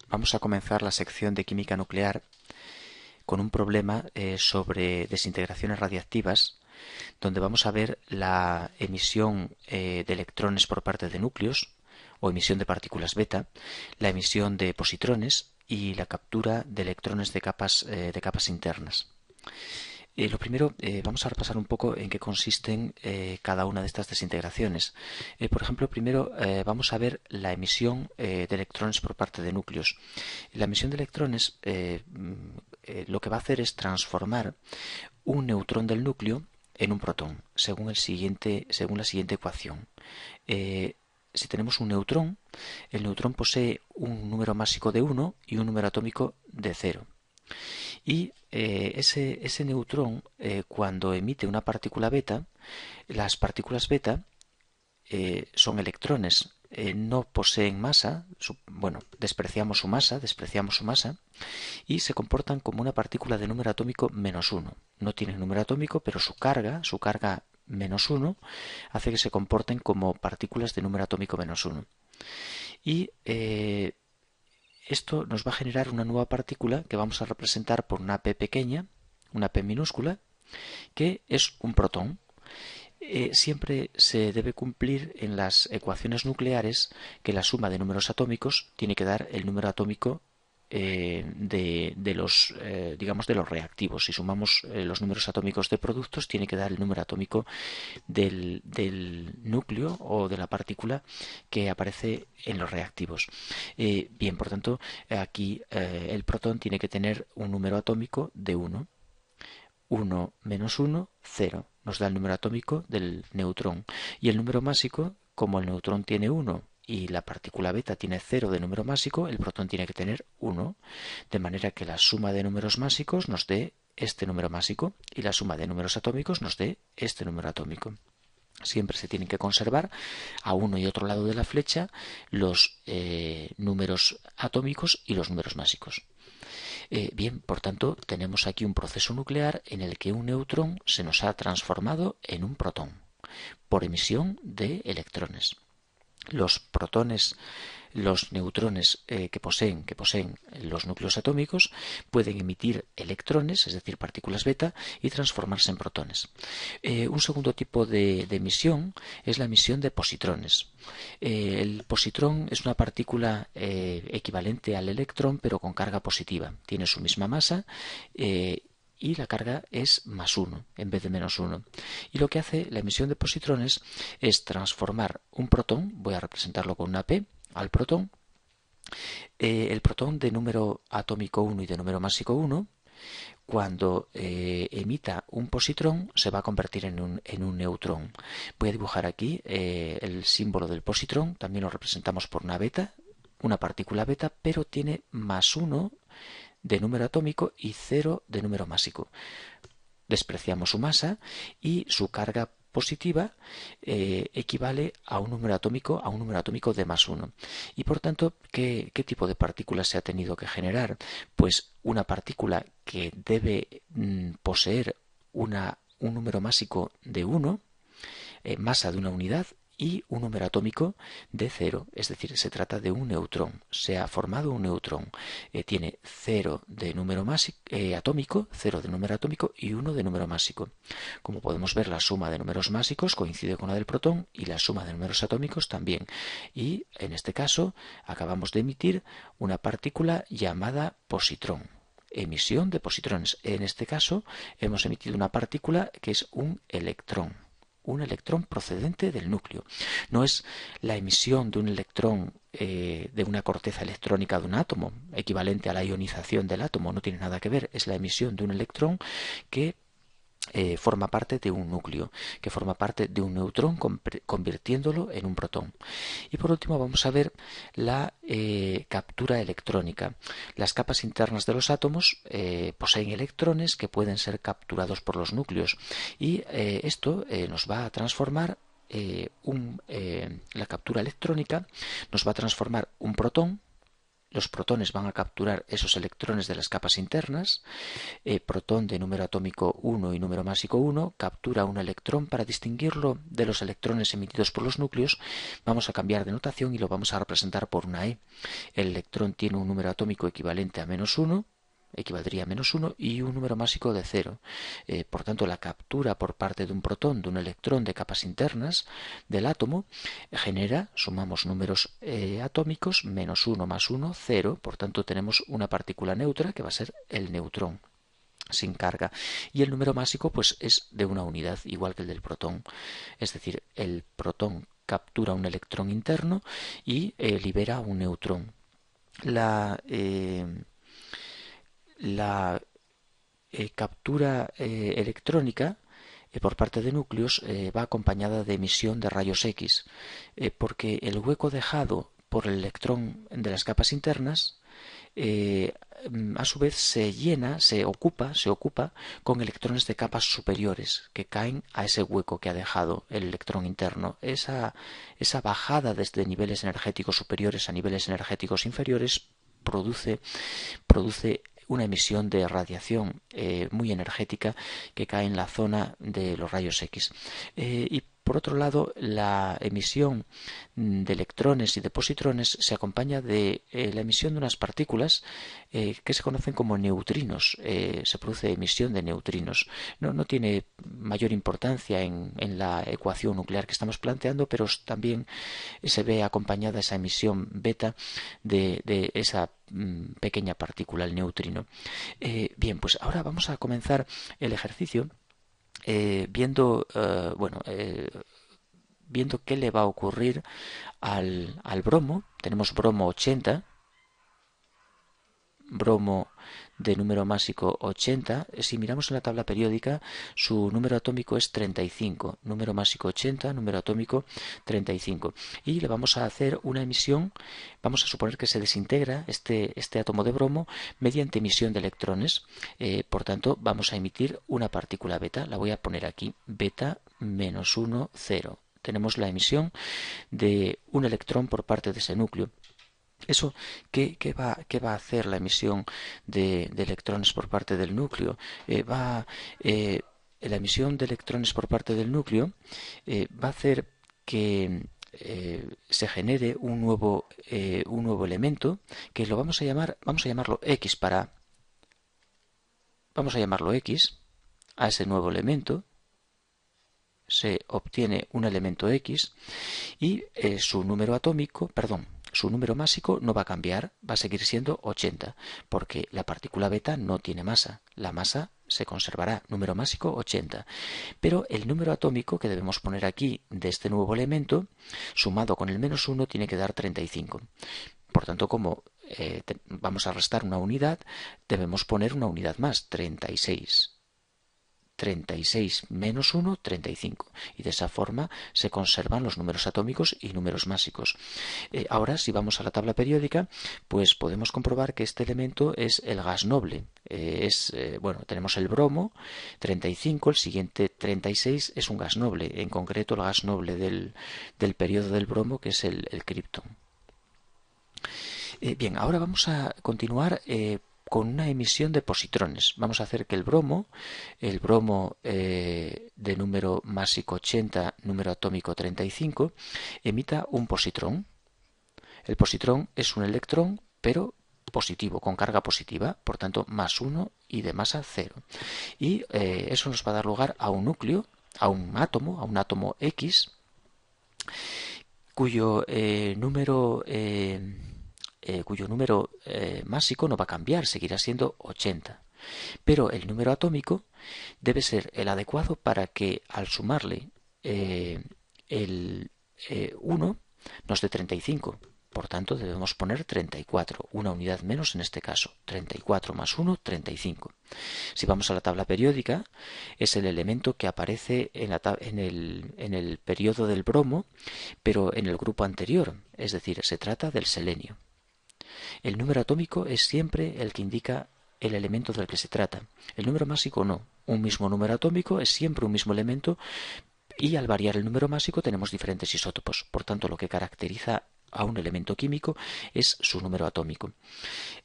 Vamos a comenzar la sección de química nuclear con un problema sobre desintegraciones radiactivas, donde vamos a ver la emisión de electrones por parte de núcleos o emisión de partículas beta, la emisión de positrones y la captura de electrones de capas internas. Lo primero, vamos a repasar un poco en qué consisten cada una de estas desintegraciones. Por ejemplo, primero vamos a ver la emisión de electrones por parte de núcleos. La emisión de electrones lo que va a hacer es transformar un neutrón del núcleo en un protón, según la siguiente ecuación. Si tenemos un neutrón, el neutrón posee un número másico de 1 y un número atómico de 0. Y ese neutrón, cuando emite una partícula beta, las partículas beta son electrones, no poseen masa, despreciamos su masa, y se comportan como una partícula de número atómico -1. No tienen número atómico, pero su carga -1, hace que se comporten como partículas de número atómico -1. Y esto nos va a generar una nueva partícula que vamos a representar por una p pequeña, una p minúscula, que es un protón. Siempre se debe cumplir en las ecuaciones nucleares que la suma de números atómicos tiene que dar el número atómico de los reactivos. Si sumamos los números atómicos de productos, tiene que dar el número atómico del núcleo o de la partícula que aparece en los reactivos. Bien, por tanto, aquí el protón tiene que tener un número atómico de 1. 1 menos 1, 0. Nos da el número atómico del neutrón. Y el número másico, como el neutrón tiene 1 y la partícula beta tiene 0 de número másico, el protón tiene que tener 1. De manera que la suma de números másicos nos dé este número másico y la suma de números atómicos nos dé este número atómico. Siempre se tienen que conservar a uno y otro lado de la flecha los números atómicos y los números másicos. Bien, por tanto, tenemos aquí un proceso nuclear en el que un neutrón se nos ha transformado en un protón por emisión de electrones. Los protones, los neutrones que poseen los núcleos atómicos pueden emitir electrones, es decir, partículas beta, y transformarse en protones. Un segundo tipo de emisión es la emisión de positrones. El positrón es una partícula equivalente al electrón, pero con carga positiva. Tiene su misma masa y la carga es +1 en vez de -1. Y lo que hace la emisión de positrones es transformar un protón, voy a representarlo con una P, al protón, el protón de número atómico 1 y de número másico 1, cuando emita un positrón se va a convertir en un neutrón. Voy a dibujar aquí el símbolo del positrón, también lo representamos por una beta, una partícula beta, pero tiene +1 de número atómico y 0 de número másico. Despreciamos su masa y su carga positiva equivale a un número atómico de +1. Y por tanto, ¿qué tipo de partícula se ha tenido que generar? Pues una partícula que debe poseer un número másico de 1, masa de una unidad, y un número atómico de 0, es decir, se trata de un neutrón. Se ha formado un neutrón. Tiene 0 de número atómico, 0 de número atómico y 1 de número másico. Como podemos ver, la suma de números másicos coincide con la del protón y la suma de números atómicos también. Y en este caso acabamos de emitir una partícula llamada positrón. Emisión de positrones. En este caso hemos emitido una partícula que es un electrón procedente del núcleo. No es la emisión de un electrón de una corteza electrónica de un átomo, equivalente a la ionización del átomo, no tiene nada que ver, es la emisión de un electrón que forma parte de un núcleo, que forma parte de un neutrón convirtiéndolo en un protón. Y por último vamos a ver la captura electrónica. Las capas internas de los átomos poseen electrones que pueden ser capturados por los núcleos y esto nos va a transformar la captura electrónica nos va a transformar un protón los protones van a capturar esos electrones de las capas internas. Protón de número atómico 1 y número másico 1 captura un electrón. Para distinguirlo de los electrones emitidos por los núcleos, vamos a cambiar de notación y lo vamos a representar por una E. El electrón tiene un número atómico equivalente a -1, equivaldría a -1, y un número másico de 0. Por tanto, la captura por parte de un protón de un electrón de capas internas del átomo genera, sumamos números atómicos, -1 más 1, 0. Por tanto, tenemos una partícula neutra que va a ser el neutrón sin carga, y el número másico pues es de una unidad, igual que el del protón. Es decir, el protón captura un electrón interno y libera un neutrón. La captura electrónica por parte de núcleos va acompañada de emisión de rayos X, porque el hueco dejado por el electrón de las capas internas a su vez se ocupa con electrones de capas superiores que caen a ese hueco que ha dejado el electrón interno. Esa bajada desde niveles energéticos superiores a niveles energéticos inferiores produce una emisión de radiación muy energética que cae en la zona de los rayos X. Y por otro lado, la emisión de electrones y de positrones se acompaña de la emisión de unas partículas que se conocen como neutrinos. Se produce emisión de neutrinos. No tiene mayor importancia en la ecuación nuclear que estamos planteando, pero también se ve acompañada esa emisión beta de esa pequeña partícula, el neutrino. Bien, pues ahora vamos a comenzar el ejercicio viendo qué le va a ocurrir al bromo. Tenemos bromo 80, bromo de número másico 80. Si miramos en la tabla periódica, su número atómico es 35, número másico 80, número atómico 35. Y le vamos a hacer una emisión, vamos a suponer que se desintegra este átomo de bromo mediante emisión de electrones. Por tanto, vamos a emitir una partícula beta, la voy a poner aquí, beta -1, 0. Tenemos la emisión de un electrón por parte de ese núcleo. ¿Eso qué va a hacer la emisión de electrones por parte del núcleo? La emisión de electrones por parte del núcleo va a hacer que se genere un nuevo elemento que lo vamos a llamarlo X vamos a llamarlo X. A ese nuevo elemento se obtiene un elemento X y su número másico no va a cambiar, va a seguir siendo 80, porque la partícula beta no tiene masa. La masa se conservará, número másico 80. Pero el número atómico que debemos poner aquí de este nuevo elemento, sumado con el -1, tiene que dar 35. Por tanto, como vamos a restar una unidad, debemos poner una unidad más, 36. 36 menos 1, 35. Y de esa forma se conservan los números atómicos y números másicos. Ahora, si vamos a la tabla periódica, pues podemos comprobar que este elemento es el gas noble. Tenemos el bromo, 35, el siguiente 36 es un gas noble, en concreto el gas noble del periodo del bromo, que es el kripton. Bien, ahora vamos a continuar con una emisión de positrones. Vamos a hacer que el bromo de número másico 80, número atómico 35, emita un positrón. El positrón es un electrón, pero positivo, con carga positiva, por tanto +1 y de masa 0. Y eso nos va a dar lugar a un núcleo, a un átomo X, cuyo número másico no va a cambiar, seguirá siendo 80. Pero el número atómico debe ser el adecuado para que al sumarle el 1 nos dé 35. Por tanto, debemos poner 34, una unidad menos en este caso. 34 más 1, 35. Si vamos a la tabla periódica, es el elemento que aparece en el periodo del bromo, pero en el grupo anterior, es decir, se trata del selenio. El número atómico es siempre el que indica el elemento del que se trata. El número másico no. Un mismo número atómico es siempre un mismo elemento y al variar el número másico tenemos diferentes isótopos. Por tanto, lo que caracteriza a un elemento químico es su número atómico.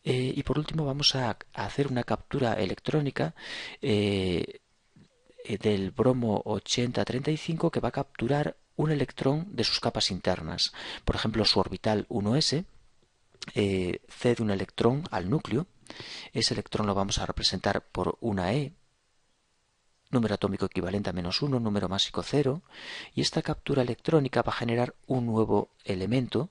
Y por último vamos a hacer una captura electrónica del bromo 8035 que va a capturar un electrón de sus capas internas. Por ejemplo, su orbital 1s cede un electrón al núcleo. Ese electrón lo vamos a representar por una E, número atómico equivalente a -1, número másico 0, y esta captura electrónica va a generar un nuevo elemento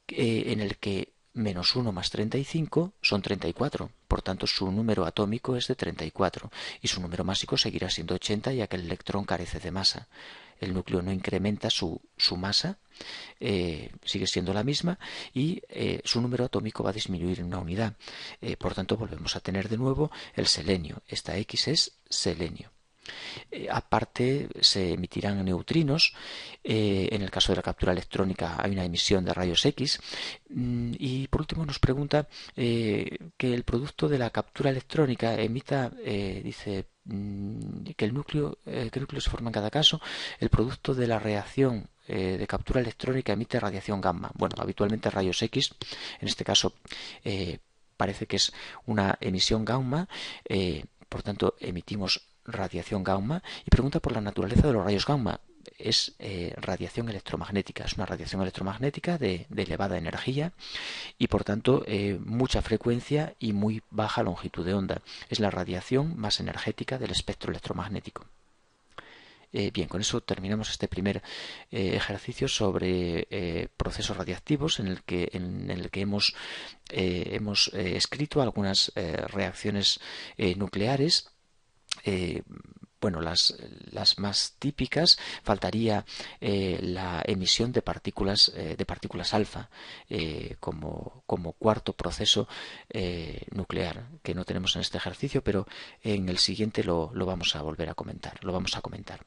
en el que -1 más 35 son 34, por tanto su número atómico es de 34 y su número másico seguirá siendo 80 ya que el electrón carece de masa. El núcleo no incrementa su masa, sigue siendo la misma y su número atómico va a disminuir en una unidad. Por tanto volvemos a tener de nuevo el selenio. Esta X es selenio. Aparte se emitirán neutrinos. En el caso de la captura electrónica hay una emisión de rayos X. Y por último nos pregunta que el producto de la captura electrónica emita, dice que el núcleo, qué núcleo se forma en cada caso. El producto de la reacción de captura electrónica emite radiación gamma. Bueno, habitualmente rayos X. En este caso parece que es una emisión gamma. Por tanto emitimos radiación gamma, y pregunta por la naturaleza de los rayos gamma. Es radiación electromagnética, es una radiación electromagnética de elevada energía y por tanto mucha frecuencia y muy baja longitud de onda. Es la radiación más energética del espectro electromagnético. Bien, con eso terminamos este primer ejercicio sobre procesos radiactivos en el que hemos escrito algunas reacciones nucleares. Bueno, las más típicas, faltaría la emisión de partículas alfa como cuarto proceso nuclear, que no tenemos en este ejercicio, pero en el siguiente lo vamos a volver a comentar, lo vamos a comentar.